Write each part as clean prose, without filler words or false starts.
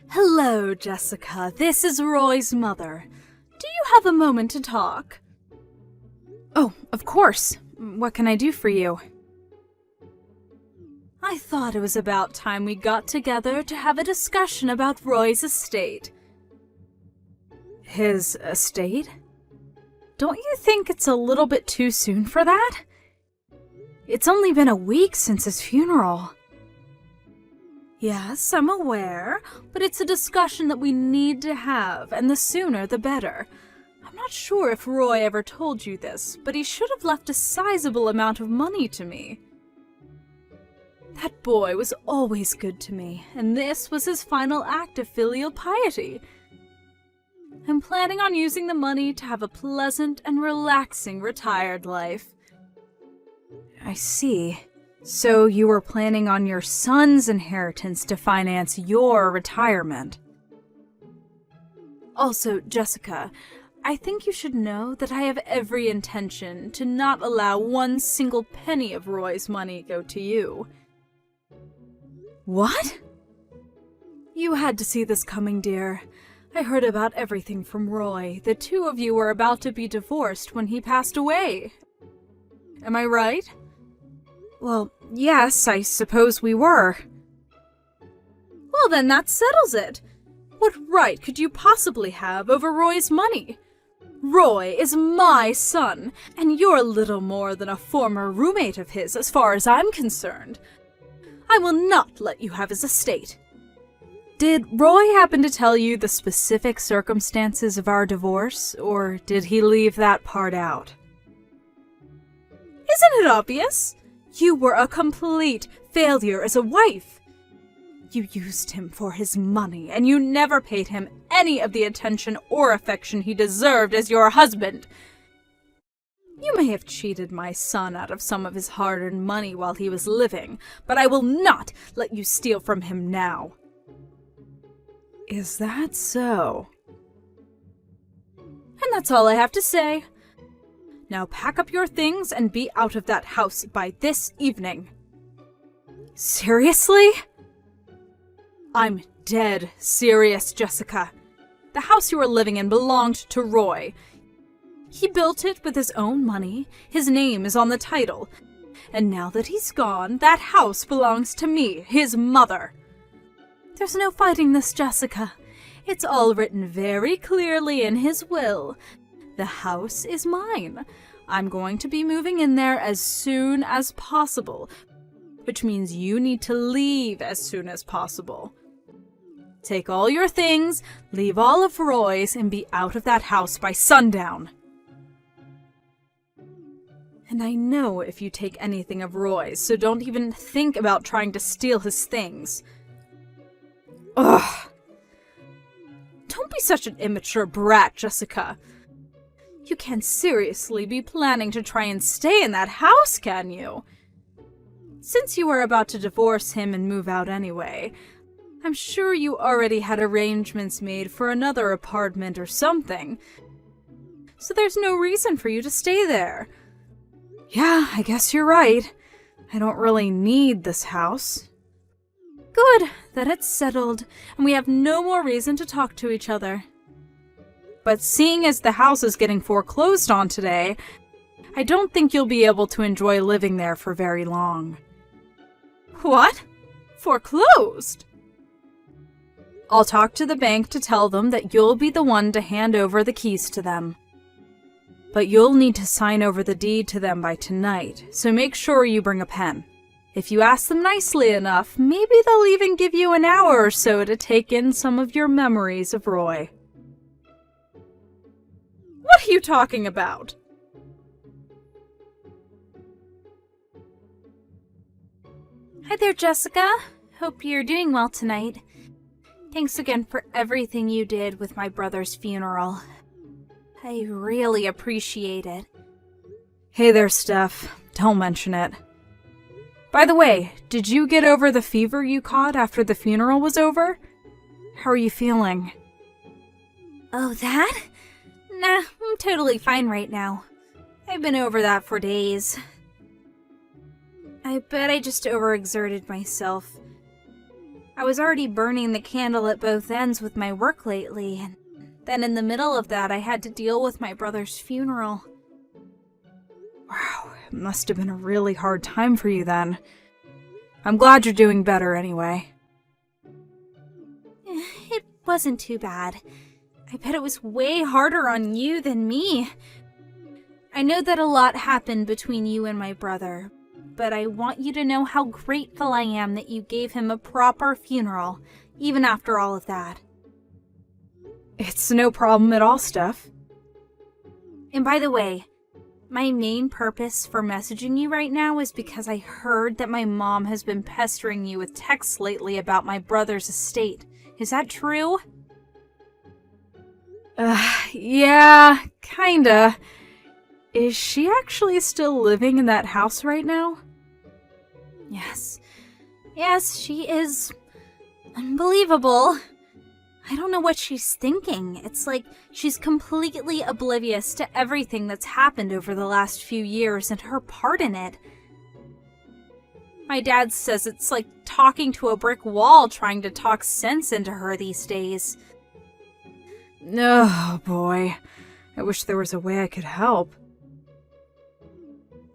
Hello, Jessica. This is Roy's mother. Do you have a moment to talk? Oh, of course. What can I do for you? I thought it was about time we got together to have a discussion about Roy's estate. His estate? Don't you think it's a little bit too soon for that? It's only been a week since his funeral. Yes, I'm aware, but it's a discussion that we need to have, and the sooner the better. I'm not sure if Roy ever told you this, but he should have left a sizable amount of money to me. That boy was always good to me, and this was his final act of filial piety. I'm planning on using the money to have a pleasant and relaxing retired life. I see. So you were planning on your son's inheritance to finance your retirement. Also, Jessica, I think you should know that I have every intention to not allow one single penny of Roy's money go to you. What? You had to see this coming, dear. I heard about everything from Roy. The two of you were about to be divorced when he passed away. Am I right? Well, yes, I suppose we were. Well, then that settles it. What right could you possibly have over Roy's money? Roy is my son, and you're little more than a former roommate of his as far as I'm concerned. I will not let you have his estate. Did Roy happen to tell you the specific circumstances of our divorce, or did he leave that part out? Isn't it obvious? You were a complete failure as a wife. You used him for his money, and you never paid him any of the attention or affection he deserved as your husband. You may have cheated my son out of some of his hard-earned money while he was living, but I will not let you steal from him now. Is that so? And that's all I have to say. Now pack up your things and be out of that house by this evening. Seriously? I'm dead serious, Jessica. The house you are living in belonged to Roy. He built it with his own money. His name is on the title. And now that he's gone, that house belongs to me, his mother. There's no fighting this, Jessica. It's all written very clearly in his will. The house is mine. I'm going to be moving in there as soon as possible, which means you need to leave as soon as possible. Take all your things, leave all of Roy's, and be out of that house by sundown. And I know if you take anything of Roy's, so don't even think about trying to steal his things. Ugh! Don't be such an immature brat, Jessica. You can't seriously be planning to try and stay in that house, can you? Since you were about to divorce him and move out anyway, I'm sure you already had arrangements made for another apartment or something. So there's no reason for you to stay there. Yeah, I guess you're right. I don't really need this house. Good, then it's settled, and we have no more reason to talk to each other. But seeing as the house is getting foreclosed on today, I don't think you'll be able to enjoy living there for very long. What? Foreclosed? I'll talk to the bank to tell them that you'll be the one to hand over the keys to them. But you'll need to sign over the deed to them by tonight, so make sure you bring a pen. If you ask them nicely enough, maybe they'll even give you an hour or so to take in some of your memories of Roy. What are you talking about? Hi there, Jessica. Hope you're doing well tonight. Thanks again for everything you did with my brother's funeral. I really appreciate it. Hey there, Steph. Don't mention it. By the way, did you get over the fever you caught after the funeral was over? How are you feeling? Oh, that? Nah, I'm totally fine right now. I've been over that for days. I bet I just overexerted myself. I was already burning the candle at both ends with my work lately, and then in the middle of that I had to deal with my brother's funeral. Wow, it must have been a really hard time for you then. I'm glad you're doing better anyway. It wasn't too bad. I bet it was way harder on you than me. I know that a lot happened between you and my brother, but I want you to know how grateful I am that you gave him a proper funeral, even after all of that. It's no problem at all, Steph. And by the way, my main purpose for messaging you right now is because I heard that my mom has been pestering you with texts lately about my brother's estate. Is that true? Yeah, kinda. Is she actually still living in that house right now? Yes. Yes, she is. Unbelievable. I don't know what she's thinking. It's like she's completely oblivious to everything that's happened over the last few years and her part in it. My dad says it's like talking to a brick wall trying to talk sense into her these days. Oh boy, I wish there was a way I could help.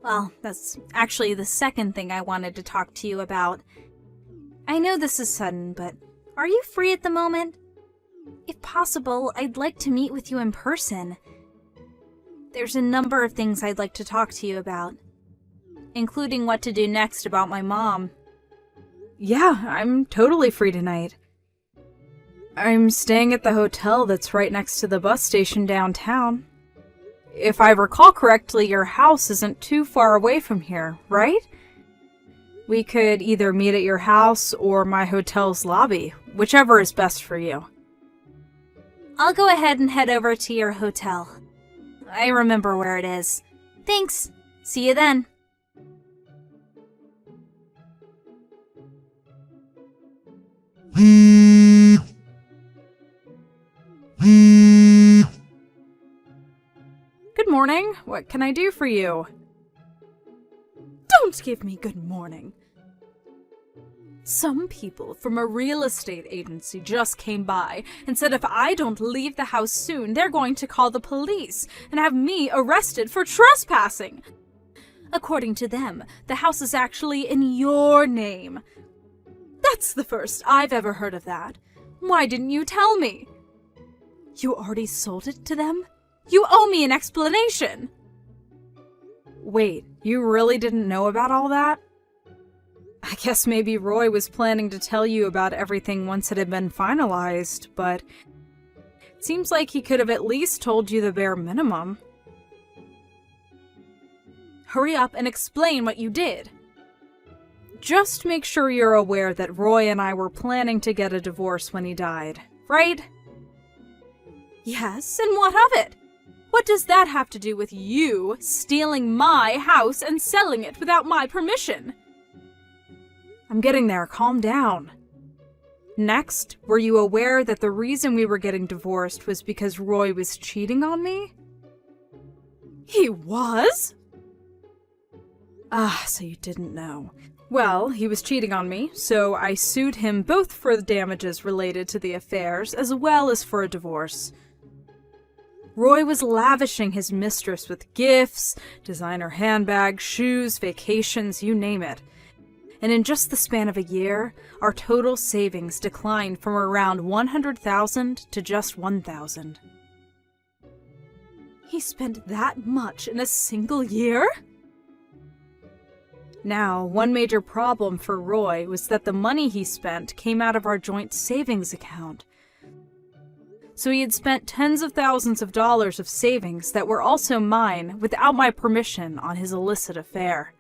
Well, that's actually the second thing I wanted to talk to you about. I know this is sudden, but are you free at the moment? If possible, I'd like to meet with you in person. There's a number of things I'd like to talk to you about, including what to do next about my mom. Yeah, I'm totally free tonight. I'm staying at the hotel that's right next to the bus station downtown. If I recall correctly, your house isn't too far away from here, right? We could either meet at your house or my hotel's lobby, whichever is best for you. I'll go ahead and head over to your hotel. I remember where it is. Thanks. See you then. Good morning. What can I do for you? Don't give me good morning. Some people from a real estate agency just came by and said if I don't leave the house soon, they're going to call the police and have me arrested for trespassing. According to them, the house is actually in your name. That's the first I've ever heard of that. Why didn't you tell me? You already sold it to them? You owe me an explanation. Wait, you really didn't know about all that? I guess maybe Roy was planning to tell you about everything once it had been finalized, but it seems like he could have at least told you the bare minimum. Hurry up and explain what you did. Just make sure you're aware that Roy and I were planning to get a divorce when he died, right? Yes, and what of it? What does that have to do with you stealing my house and selling it without my permission? I'm getting there, calm down. Next, were you aware that the reason we were getting divorced was because Roy was cheating on me? He was? Ah, so you didn't know. Well, he was cheating on me, so I sued him both for the damages related to the affairs as well as for a divorce. Roy was lavishing his mistress with gifts, designer handbags, shoes, vacations, you name it. And in just the span of a year, our total savings declined from around $100,000 to just $1,000. He spent that much in a single year? Now, one major problem for Roy was that the money he spent came out of our joint savings account. So he had spent tens of thousands of dollars of savings that were also mine without my permission on his illicit affair.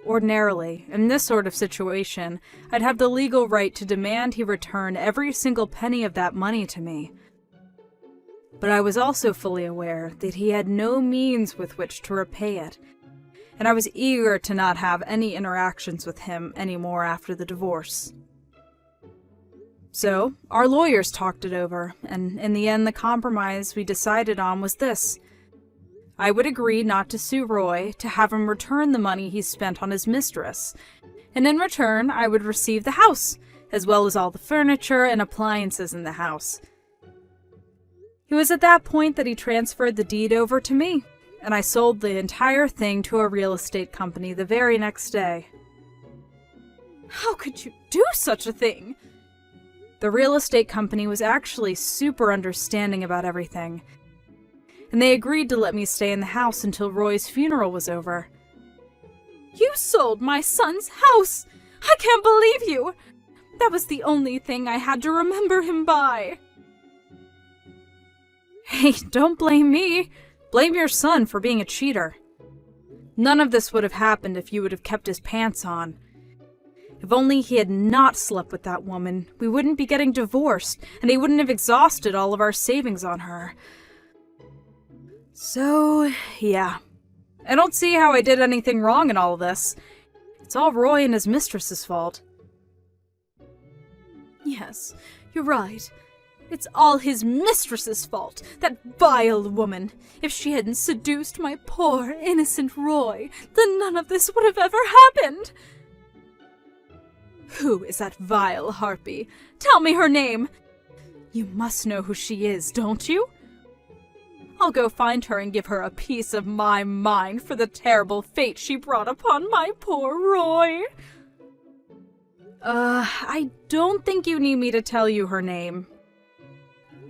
Ordinarily, in this sort of situation, I'd have the legal right to demand he return every single penny of that money to me. But I was also fully aware that he had no means with which to repay it, and I was eager to not have any interactions with him anymore after the divorce. So, our lawyers talked it over, and in the end the compromise we decided on was this. I would agree not to sue Roy, to have him return the money he spent on his mistress, and in return I would receive the house, as well as all the furniture and appliances in the house. It was at that point that he transferred the deed over to me, and I sold the entire thing to a real estate company the very next day. How could you do such a thing? The real estate company was actually super understanding about everything, and they agreed to let me stay in the house until Roy's funeral was over. You sold my son's house! I can't believe you! That was the only thing I had to remember him by. Hey, don't blame me. Blame your son for being a cheater. None of this would have happened if you would have kept his pants on. If only he had not slept with that woman, we wouldn't be getting divorced, and he wouldn't have exhausted all of our savings on her. So, yeah. I don't see how I did anything wrong in all of this. It's all Roy and his mistress's fault. Yes, you're right. It's all his mistress's fault, that vile woman. If she hadn't seduced my poor, innocent Roy, then none of this would have ever happened. Who is that vile harpy? Tell me her name. You must know who she is, don't you? I'll go find her and give her a piece of my mind for the terrible fate she brought upon my poor Roy. I don't think you need me to tell you her name.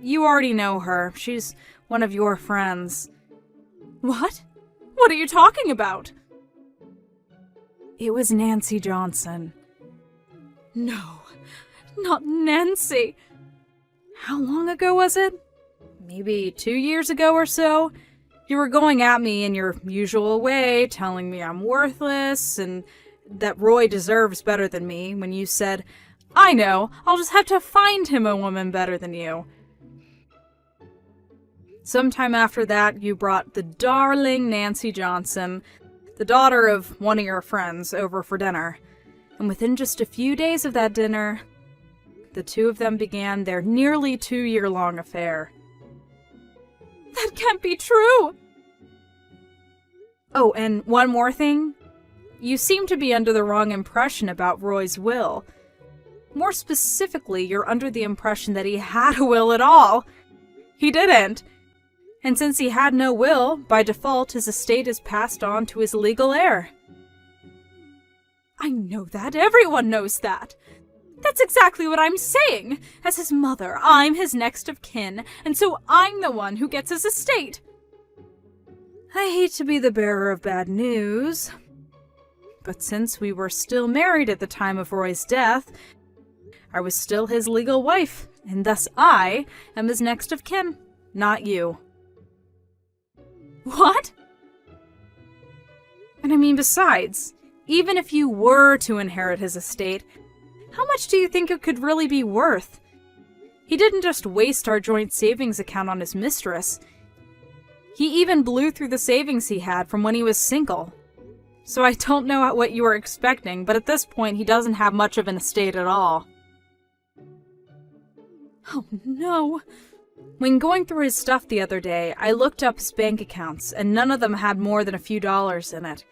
You already know her. She's one of your friends. What? What are you talking about? It was Nancy Johnson. No, not Nancy. How long ago was it? Maybe 2 years ago or so? You were going at me in your usual way, telling me I'm worthless and that Roy deserves better than me, when you said, I know, I'll just have to find him a woman better than you. Sometime after that, you brought the darling Nancy Johnson, the daughter of one of your friends, over for dinner. And within just a few days of that dinner, the two of them began their nearly 2-year-long affair. That can't be true! Oh, and one more thing. You seem to be under the wrong impression about Roy's will. More specifically, you're under the impression that he had a will at all. He didn't. And since he had no will, by default his estate is passed on to his legal heir. I know that. Everyone knows that. That's exactly what I'm saying. As his mother, I'm his next of kin, and so I'm the one who gets his estate. I hate to be the bearer of bad news, but since we were still married at the time of Roy's death, I was still his legal wife, and thus I am his next of kin, not you. What? And I mean, besides, even if you were to inherit his estate, how much do you think it could really be worth? He didn't just waste our joint savings account on his mistress. He even blew through the savings he had from when he was single. So I don't know what you were expecting, but at this point he doesn't have much of an estate at all. Oh no. When going through his stuff the other day, I looked up his bank accounts, and none of them had more than a few dollars in it.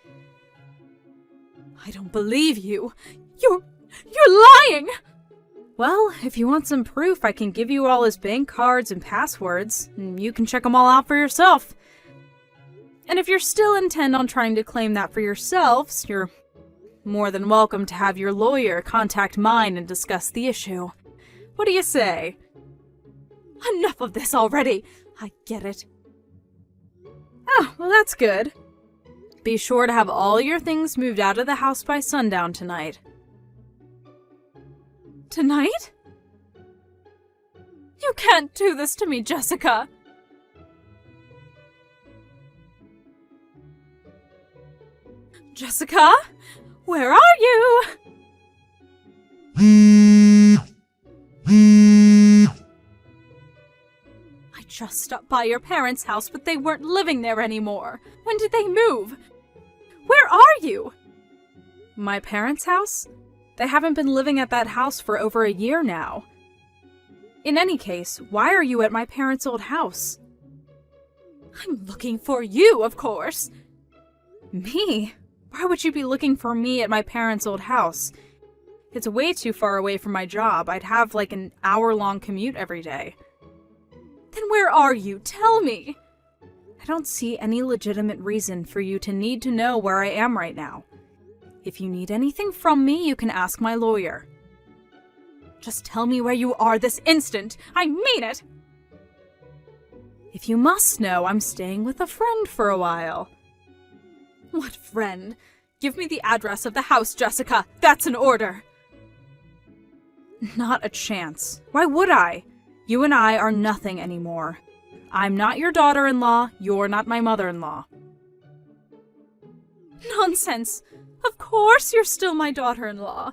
I don't believe you. You're lying! Well, if you want some proof, I can give you all his bank cards and passwords, and you can check them all out for yourself. And if you're still intent on trying to claim that for yourselves, you're more than welcome to have your lawyer contact mine and discuss the issue. What do you say? Enough of this already! I get it. Oh, well that's good. Be sure to have all your things moved out of the house by sundown tonight. Tonight? You can't do this to me, Jessica! Jessica? Where are you? I just stopped by your parents' house, but they weren't living there anymore. When did they move? Where are you? My parents' house? They haven't been living at that house for over a year now. In any case, why are you at my parents' old house? I'm looking for you, of course. Me? Why would you be looking for me at my parents' old house? It's way too far away from my job. I'd have like an hour-long commute every day. Then where are you? Tell me! I don't see any legitimate reason for you to need to know where I am right now. If you need anything from me, you can ask my lawyer. Just tell me where you are this instant! I mean it! If you must know, I'm staying with a friend for a while. What friend? Give me the address of the house, Jessica! That's an order! Not a chance. Why would I? You and I are nothing anymore. I'm not your daughter-in-law, you're not my mother-in-law. Nonsense! Of course you're still my daughter-in-law.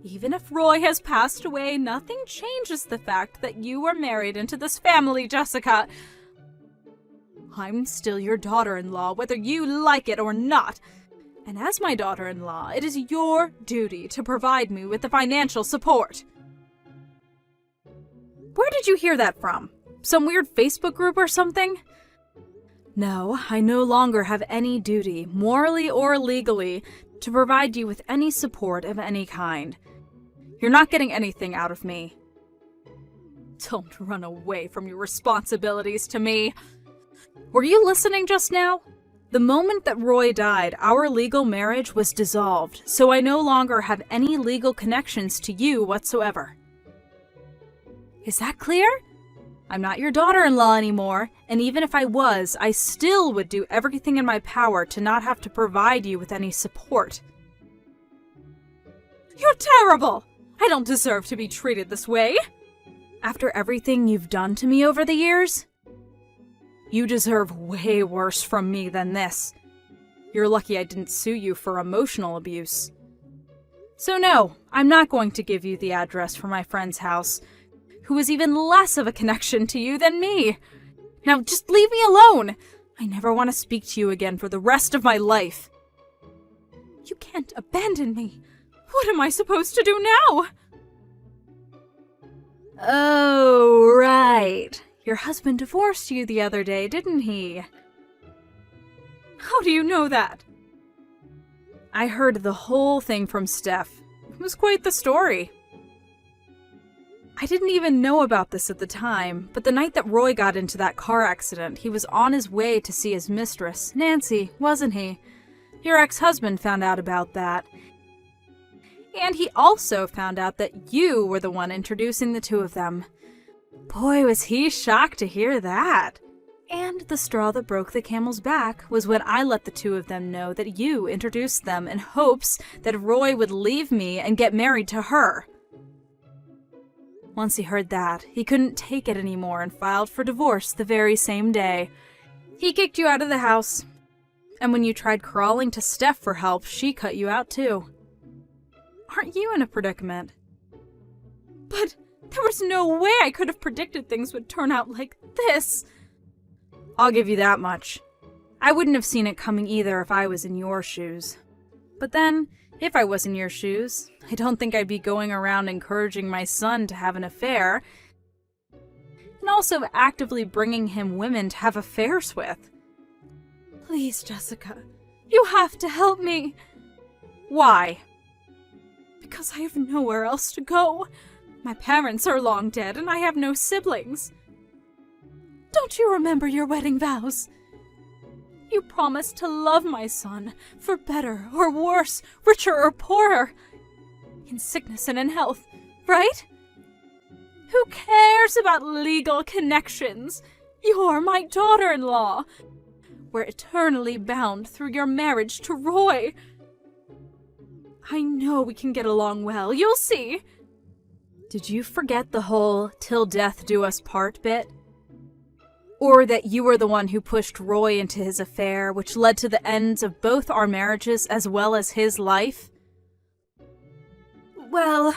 Even if Roy has passed away, nothing changes the fact that you were married into this family, Jessica. I'm still your daughter-in-law, whether you like it or not. And as my daughter-in-law, it is your duty to provide me with the financial support. Where did you hear that from? Some weird Facebook group or something? No, I no longer have any duty, morally or legally, to provide you with any support of any kind. You're not getting anything out of me. Don't run away from your responsibilities to me. Were you listening just now? The moment that Roy died, our legal marriage was dissolved, so I no longer have any legal connections to you whatsoever. Is that clear? I'm not your daughter-in-law anymore, and even if I was, I still would do everything in my power to not have to provide you with any support. You're terrible! I don't deserve to be treated this way! After everything you've done to me over the years? You deserve way worse from me than this. You're lucky I didn't sue you for emotional abuse. So no, I'm not going to give you the address for my friend's house, who is even less of a connection to you than me. Now just leave me alone! I never want to speak to you again for the rest of my life. You can't abandon me. What am I supposed to do now? Oh, right. Your husband divorced you the other day, didn't he? How do you know that? I heard the whole thing from Steph. It was quite the story. I didn't even know about this at the time, but the night that Roy got into that car accident, he was on his way to see his mistress, Nancy, wasn't he? Your ex-husband found out about that. And he also found out that you were the one introducing the two of them. Boy, was he shocked to hear that. And the straw that broke the camel's back was when I let the two of them know that you introduced them in hopes that Roy would leave me and get married to her. Once he heard that, he couldn't take it anymore and filed for divorce the very same day. He kicked you out of the house. And when you tried crawling to Steph for help, she cut you out too. Aren't you in a predicament? But there was no way I could have predicted things would turn out like this. I'll give you that much. I wouldn't have seen it coming either if I was in your shoes. But then, if I was in your shoes, I don't think I'd be going around encouraging my son to have an affair, and also actively bringing him women to have affairs with. Please, Jessica, you have to help me. Why? Because I have nowhere else to go. My parents are long dead, and I have no siblings. Don't you remember your wedding vows? You promised to love my son, for better or worse, richer or poorer, in sickness and in health, right? Who cares about legal connections? You're my daughter-in-law. We're eternally bound through your marriage to Roy. I know we can get along well, you'll see. Did you forget the whole "till death do us part" bit? Or that you were the one who pushed Roy into his affair, which led to the ends of both our marriages as well as his life? Well,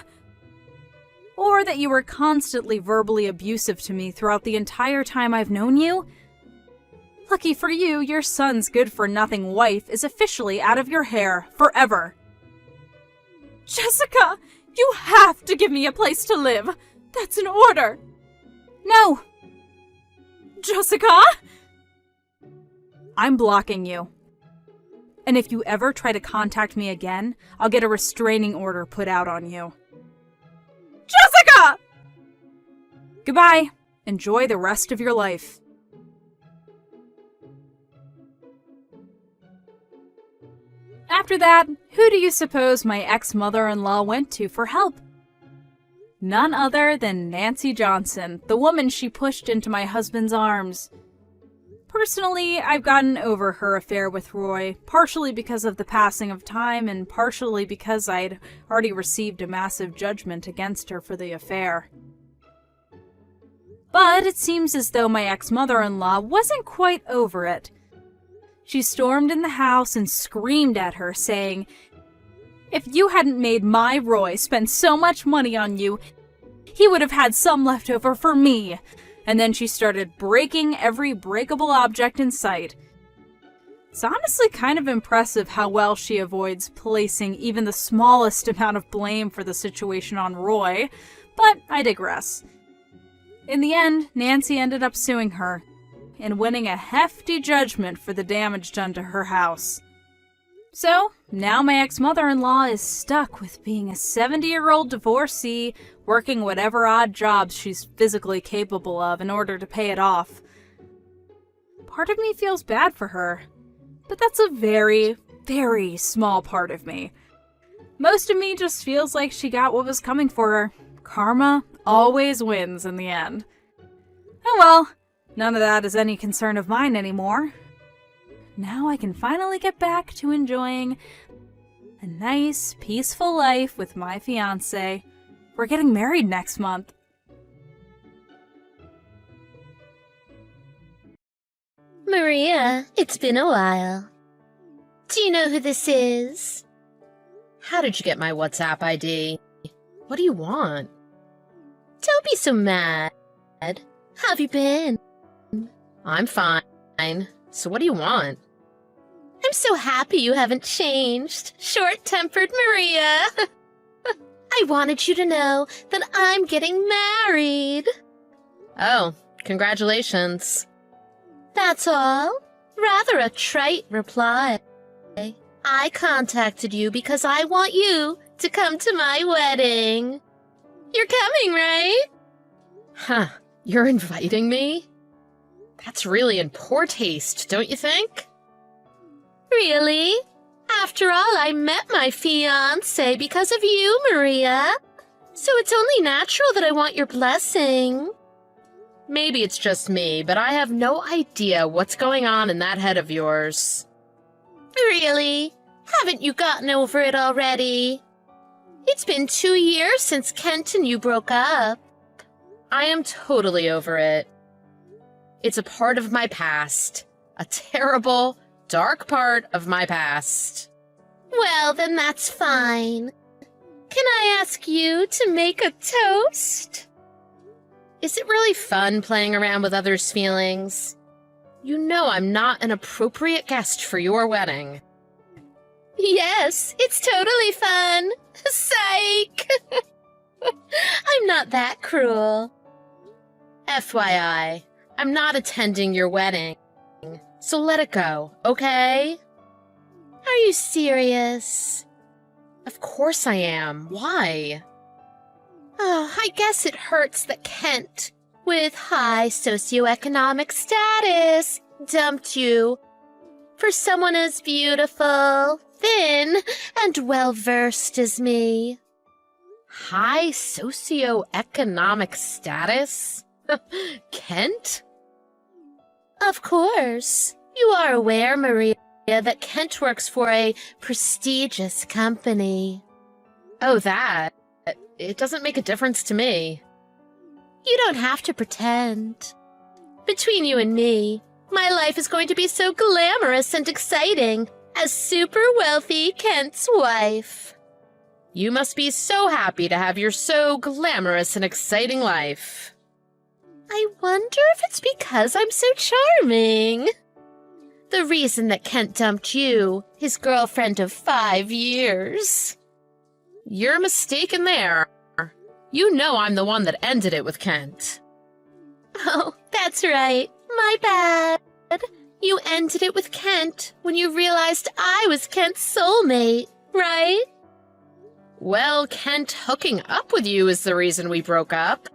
or that you were constantly verbally abusive to me throughout the entire time I've known you? Lucky for you, your son's good-for-nothing wife is officially out of your hair forever. Jessica, you have to give me a place to live. That's an order. No. Jessica? I'm blocking you. And if you ever try to contact me again, I'll get a restraining order put out on you. Jessica! Goodbye. Enjoy the rest of your life. After that, who do you suppose my ex-mother-in-law went to for help? None other than Nancy Johnson, the woman she pushed into my husband's arms. Personally, I've gotten over her affair with Roy, partially because of the passing of time and partially because I'd already received a massive judgment against her for the affair. But it seems as though my ex-mother-in-law wasn't quite over it. She stormed in the house and screamed at her, saying, "If you hadn't made my Roy spend so much money on you, he would have had some left over for me." And then she started breaking every breakable object in sight. It's honestly kind of impressive how well she avoids placing even the smallest amount of blame for the situation on Roy, but I digress. In the end, Nancy ended up suing her and winning a hefty judgment for the damage done to her house. So, now my ex-mother-in-law is stuck with being a 70-year-old divorcee, working whatever odd jobs she's physically capable of in order to pay it off. Part of me feels bad for her, but that's a very, very small part of me. Most of me just feels like she got what was coming for her. Karma always wins in the end. Oh well, none of that is any concern of mine anymore. Now I can finally get back to enjoying a nice, peaceful life with my fiancé. We're getting married next month. Maria, it's been a while. Do you know who this is? How did you get my WhatsApp ID? What do you want? Don't be so mad. How have you been? I'm fine. So what do you want? I'm so happy you haven't changed. Short-tempered Maria. I wanted you to know that I'm getting married. Oh, congratulations. That's all. Rather a trite reply. I contacted you because I want you to come to my wedding. You're coming, right? Huh, you're inviting me? That's really in poor taste, don't you think? Really? After all, I met my fiancé because of you, Maria. So it's only natural that I want your blessing. Maybe it's just me, but I have no idea what's going on in that head of yours. Really? Haven't you gotten over it already? It's been 2 years since Kent and you broke up. I am totally over it. It's a part of my past. A terrible, dark part of my past. Well, then that's fine. Can I ask you to make a toast? Is it really fun playing around with others' feelings? You know I'm not an appropriate guest for your wedding. Yes, it's totally fun. Psych! I'm not that cruel. FYI, I'm not attending your wedding. So let it go, okay? Are you serious? Of course I am. Why? Oh, I guess it hurts that Kent, with high socioeconomic status, dumped you for someone as beautiful, thin, and well-versed as me. High socioeconomic status? Kent? Of course. You are aware, Maria, that Kent works for a prestigious company. Oh, that. It doesn't make a difference to me. You don't have to pretend. Between you and me, my life is going to be so glamorous and exciting as super wealthy Kent's wife. You must be so happy to have your so glamorous and exciting life. I wonder if it's because I'm so charming. The reason that Kent dumped you, his girlfriend of 5 years. You're mistaken there. You know I'm the one that ended it with Kent. Oh, that's right. My bad. You ended it with Kent when you realized I was Kent's soulmate, right? Well, Kent hooking up with you is the reason we broke up.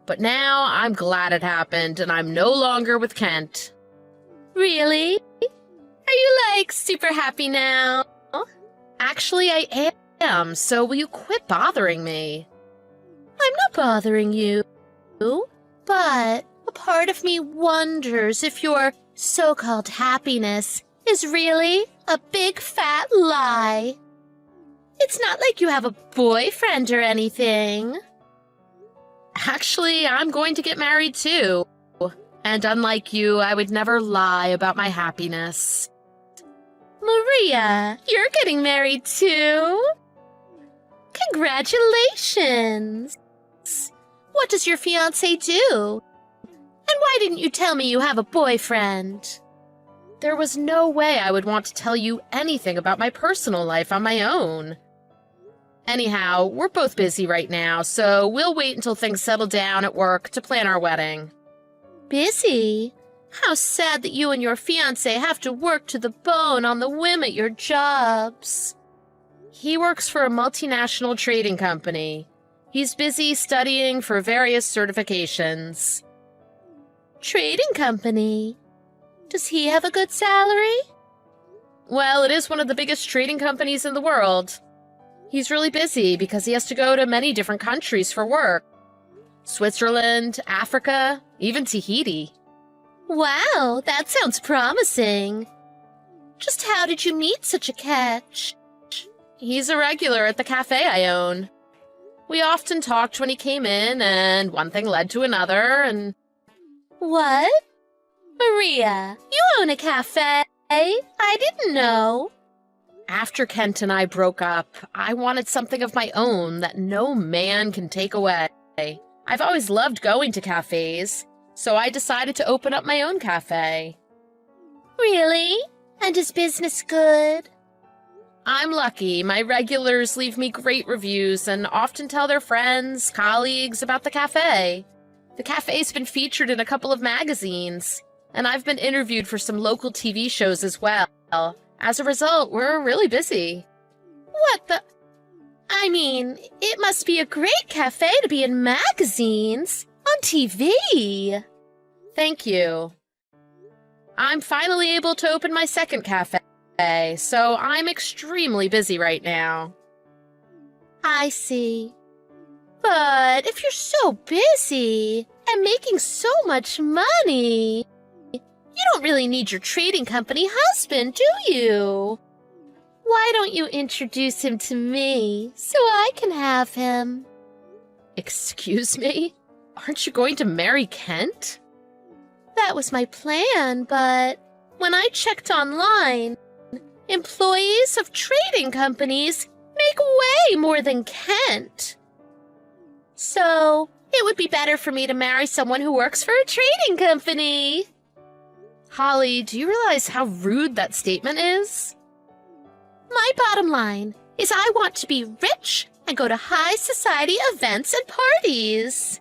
But now I'm glad it happened, and I'm no longer with Kent. Really? Are you, super happy now? Actually, I am, so will you quit bothering me? I'm not bothering you, but a part of me wonders if your so-called happiness is really a big fat lie. It's not like you have a boyfriend or anything. Actually, I'm going to get married too. And unlike you, I would never lie about my happiness. Maria, you're getting married too? Congratulations! What does your fiancé do? And why didn't you tell me you have a boyfriend? There was no way I would want to tell you anything about my personal life on my own. Anyhow, we're both busy right now, so we'll wait until things settle down at work to plan our wedding. Busy? How sad that you and your fiancé have to work to the bone on the whim at your jobs. He works for a multinational trading company. He's busy studying for various certifications. Trading company? Does he have a good salary? Well, it is one of the biggest trading companies in the world. He's really busy because he has to go to many different countries for work. Switzerland, Africa, even Tahiti. Wow, that sounds promising. Just how did you meet such a catch? He's a regular at the cafe I own. We often talked when he came in, and one thing led to another, and... What? Maria, you own a cafe? I didn't know. After Kent and I broke up, I wanted something of my own that no man can take away. I've always loved going to cafes, so I decided to open up my own cafe. Really? And is business good? I'm lucky. My regulars leave me great reviews and often tell their friends, colleagues about the cafe. The cafe's been featured in a couple of magazines, and I've been interviewed for some local TV shows as well. As a result, we're really busy. What the? I mean, it must be a great cafe to be in magazines, on TV. Thank you. I'm finally able to open my second cafe, so I'm extremely busy right now. I see. But if you're so busy and making so much money, you don't really need your trading company husband, do you? Why don't you introduce him to me so I can have him? Excuse me? Aren't you going to marry Kent? That was my plan, but when I checked online, employees of trading companies make way more than Kent. So, it would be better for me to marry someone who works for a trading company. Holly, do you realize how rude that statement is? My bottom line is I want to be rich and go to high society events and parties.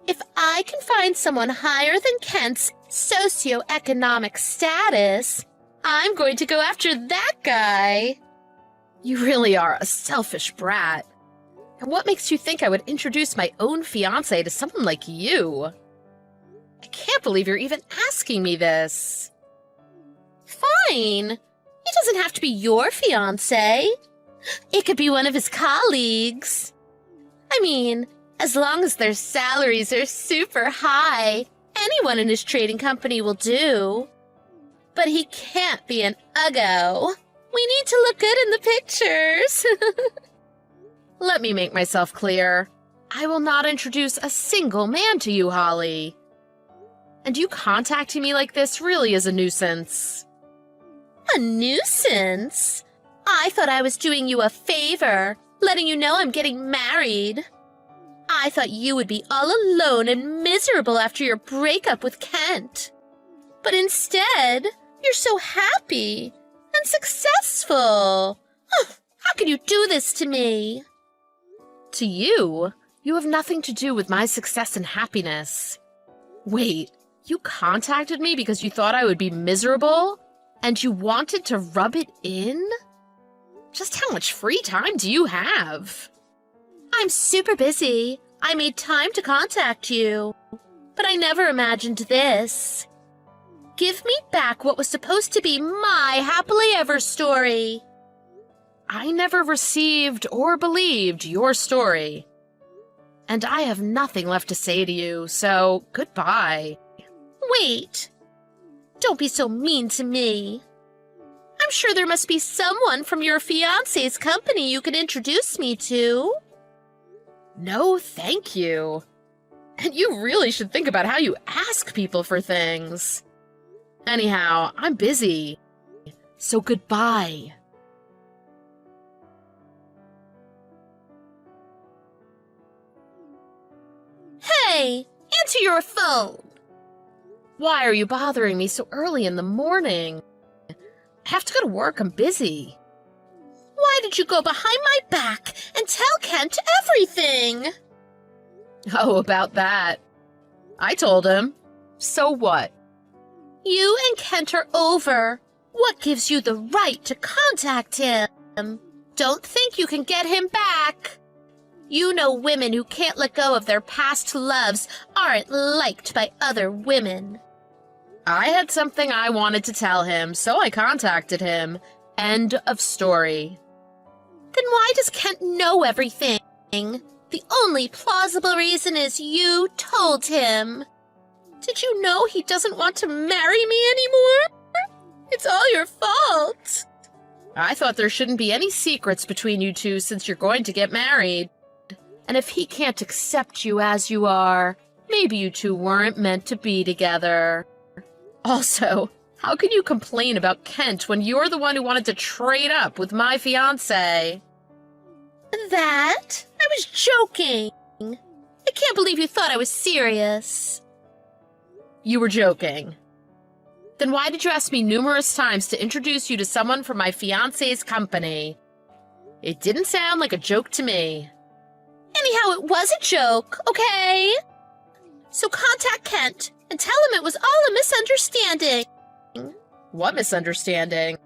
If I can find someone higher than Kent's socioeconomic status, I'm going to go after that guy. You really are a selfish brat. And what makes you think I would introduce my own fiancé to someone like you? I can't believe you're even asking me this. Fine. It doesn't have to be your fiancé. It could be one of his colleagues. I mean, as long as their salaries are super high, anyone in his trading company will do. But he can't be an uggo. We need to look good in the pictures. Let me make myself clear. I will not introduce a single man to you, Holly. And you contacting me like this really is a nuisance. A nuisance? I thought I was doing you a favor, letting you know I'm getting married. I thought you would be all alone and miserable after your breakup with Kent. But instead, you're so happy and successful. How can you do this to me? To you? You have nothing to do with my success and happiness. Wait, You contacted me because you thought I would be miserable? And you wanted to rub it in? Just how much free time do you have? I'm super busy. I made time to contact you. But I never imagined this. Give me back what was supposed to be my happily ever story. I never received or believed your story. And I have nothing left to say to you, so goodbye. Wait. Don't be so mean to me. I'm sure there must be someone from your fiancé's company you could introduce me to. No, thank you. And you really should think about how you ask people for things. Anyhow, I'm busy. So goodbye. Hey, answer your phone. Why are you bothering me so early in the morning? I have to go to work. I'm busy. Why did you go behind my back and tell Kent everything? Oh, about that. I told him. So what? You and Kent are over. What gives you the right to contact him? Don't think you can get him back. You know women who can't let go of their past loves aren't liked by other women. I had something I wanted to tell him, so I contacted him. End of story. Then why does Kent know everything? The only plausible reason is you told him. Did you know he doesn't want to marry me anymore? It's all your fault. I thought there shouldn't be any secrets between you two since you're going to get married. And if he can't accept you as you are, maybe you two weren't meant to be together. Also, how can you complain about Kent when you're the one who wanted to trade up with my fiancé? That? I was joking. I can't believe you thought I was serious. You were joking. Then why did you ask me numerous times to introduce you to someone from my fiancé's company? It didn't sound like a joke to me. Anyhow, it was a joke, okay? So contact Kent and tell him it was all a misunderstanding. What misunderstanding?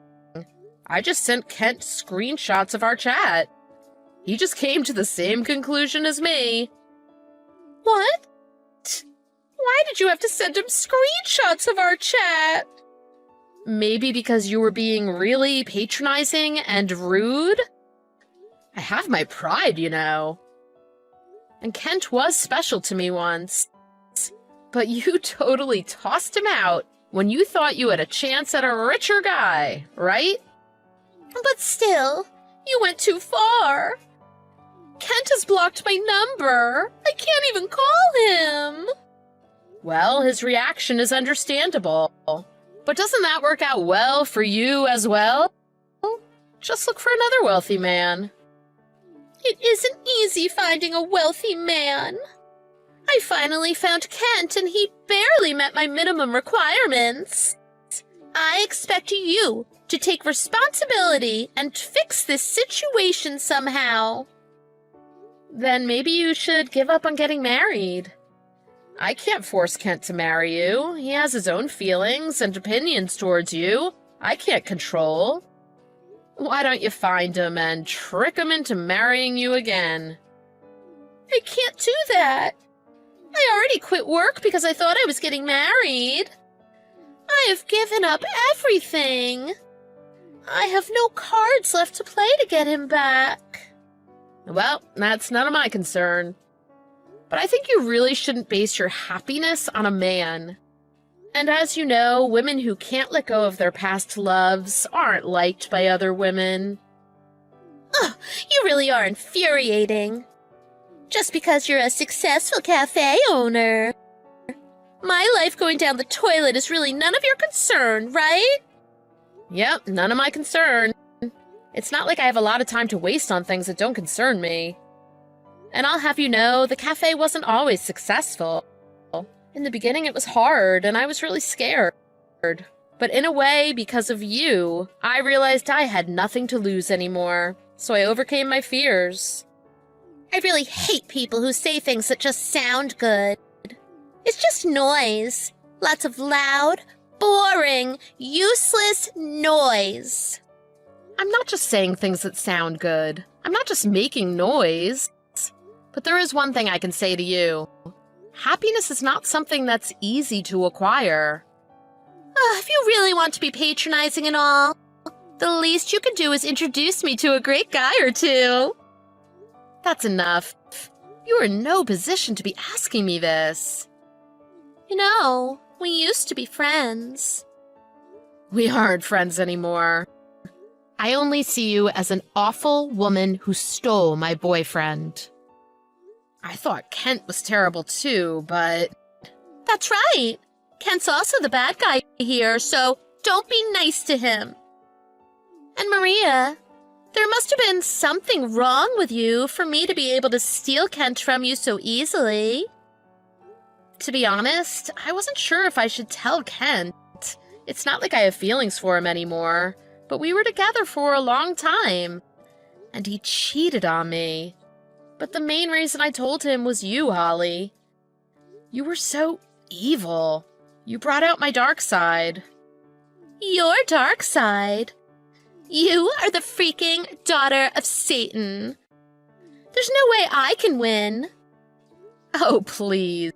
I just sent Kent screenshots of our chat. He just came to the same conclusion as me. What? Why did you have to send him screenshots of our chat? Maybe because you were being really patronizing and rude? I have my pride, you know. And Kent was special to me once. But you totally tossed him out when you thought you had a chance at a richer guy, right? But still, you went too far. Kent has blocked my number. I can't even call him. Well, his reaction is understandable. But doesn't that work out well for you as well? Just look for another wealthy man. It isn't easy finding a wealthy man. I finally found Kent and he barely met my minimum requirements. I expect you to take responsibility and fix this situation somehow. Then maybe you should give up on getting married. I can't force Kent to marry you. He has his own feelings and opinions towards you. I can't control. Why don't you find him and trick him into marrying you again? I can't do that. I already quit work because I thought I was getting married. I have given up everything. I have no cards left to play to get him back. Well, that's none of my concern. But I think you really shouldn't base your happiness on a man. And as you know, women who can't let go of their past loves aren't liked by other women. Ugh, you really are infuriating. Just because you're a successful cafe owner. My life going down the toilet is really none of your concern, right? Yep, none of my concern. It's not like I have a lot of time to waste on things that don't concern me. And I'll have you know, the cafe wasn't always successful. In the beginning, it was hard, and I was really scared. But in a way, because of you, I realized I had nothing to lose anymore, so I overcame my fears. I really hate people who say things that just sound good. It's just noise, Lots of loud, boring, useless noise. I'm not just saying things that sound good. I'm not just making noise. But there is one thing I can say to you. Happiness is not something that's easy to acquire. If you really want to be patronizing and all, the least you can do is introduce me to a great guy or two. That's enough. You are in no position to be asking me this. You know, we used to be friends. We aren't friends anymore. I only see you as an awful woman who stole my boyfriend. I thought Kent was terrible too, but... That's right. Kent's also the bad guy here, so don't be nice to him. And Maria, there must have been something wrong with you for me to be able to steal Kent from you so easily. To be honest, I wasn't sure if I should tell Kent. It's not like I have feelings for him anymore, but we were together for a long time. And he cheated on me. But the main reason I told him was you, Holly. You were so evil. You brought out my dark side. Your dark side? You are the freaking daughter of Satan. There's no way I can win. Oh, please.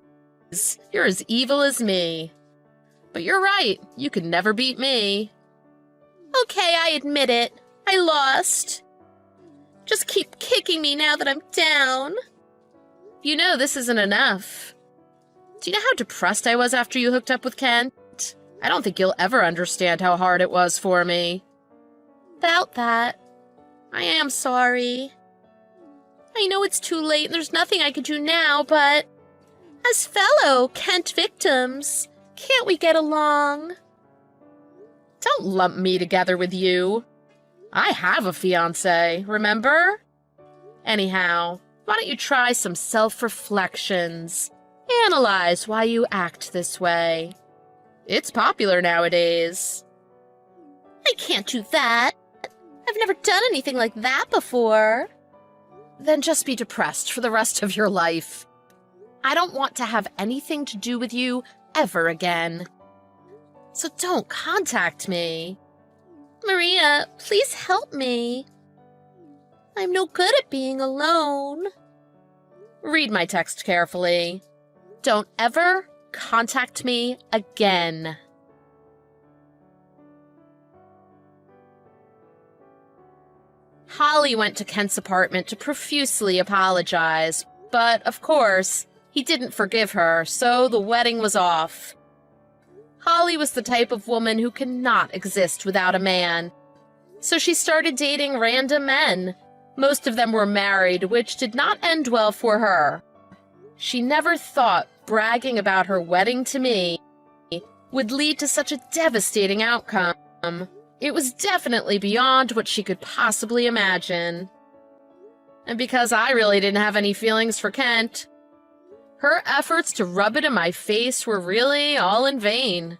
You're as evil as me. But you're right. You could never beat me. Okay, I admit it. I lost. Just keep kicking me now that I'm down. You know this isn't enough. Do you know how depressed I was after you hooked up with Kent? I don't think you'll ever understand how hard it was for me. About that, I am sorry. I know it's too late and there's nothing I could do now, but as fellow Kent victims, can't we get along? Don't lump me together with you. I have a fiancé, remember? Anyhow, why don't you try some self-reflections? Analyze why you act this way. It's popular nowadays. I can't do that. I've never done anything like that before. Then just be depressed for the rest of your life. I don't want to have anything to do with you ever again. So don't contact me. Maria, please help me. I'm no good at being alone. Read my text carefully. Don't ever contact me again. Holly went to Kent's apartment to profusely apologize, but of course, he didn't forgive her, so the wedding was off. Holly was the type of woman who cannot exist without a man, so she started dating random men. Most of them were married, which did not end well for her. She never thought bragging about her wedding to me would lead to such a devastating outcome. It was definitely beyond what she could possibly imagine. And because I really didn't have any feelings for Kent, her efforts to rub it in my face were really all in vain.